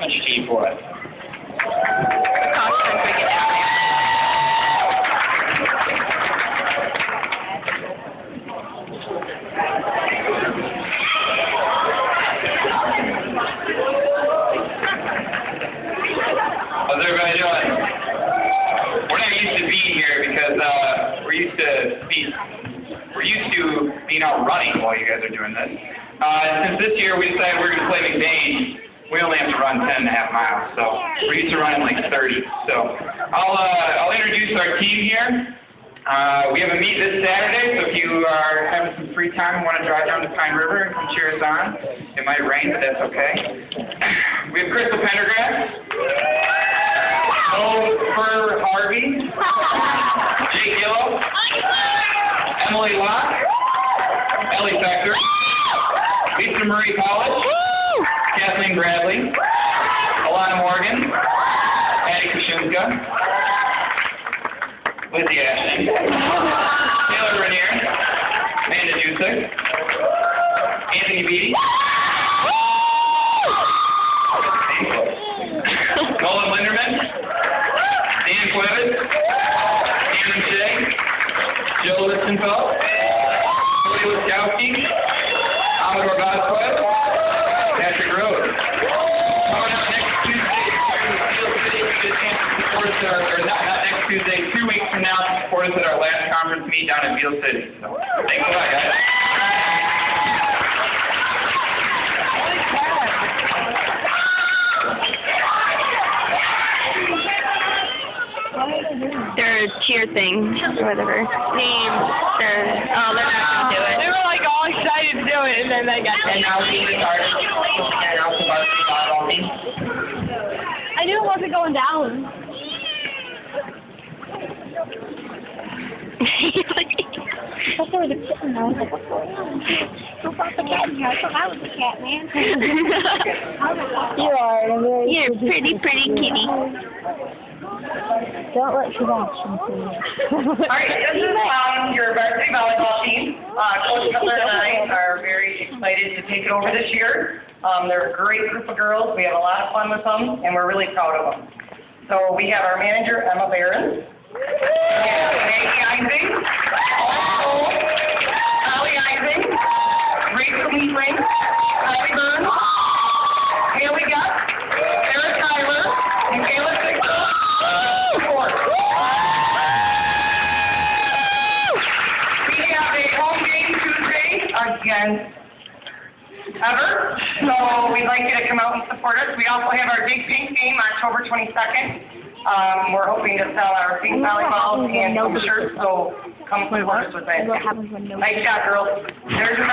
much tea for us. How's everybody doing? We're not used to being here because we're used to being out running while you guys are doing this. Since this year we decided we're going to play McBain, we only have to run 10.5 miles, so we're used to running like 30. So I'll introduce our team here. We have a meet this Saturday, so if you are having some free time and want to drive down to Pine River and come cheer us on, it might rain, but that's okay. We have Crystal Pendergrass, Fur Harvey, Jake Yellow, Emily Locke, Ellie Factor, Lisa Marie College, Kathleen Bradley, Alana Morgan, Addie Kushunka, Lizzie Ashton, Taylor Rainier, Amanda Dusek, Anthony Beatty, Nolan Linderman, Dan Cuevas, Shannon Shea, Joe Listenfeld, Cody Wiskowski, Amador Vasquez, Patrick Rhodes. Coming up next Tuesday, not next Tuesday, 2 weeks from now, to support us at our last conference meet down in Beale City. So, thanks a lot, guys. Their cheer thing, or whatever. They're not gonna do it. They were like all excited to do it, and then they got And now we start announce the varsity volleyball team. I knew it wasn't going down. I thought there was a kitten. I was like, what's going on? Who brought the cat in here? I thought I was the cat, man. You are. You're a pretty kitty. Don't let you watch him, please. All right, this is your varsity volleyball team. Coach Miller and I are very excited to take it over this year. They're a great group of girls. We have a lot of fun with them, and we're really proud of them. So we have our manager, Emma Barron. Maggie Ising. Holly Ising. Rachel Meetling. Holly Burns. Haley Gutt. Sarah Tyler. And Kayla Sixton. We have a home game Tuesday against Ever. So we'd like you to come out and support us. We also have our Big Pink game October 22nd. We're hoping to sell our pink volleyballs and some shirts, so come support us with that. Nice job, girls. There's your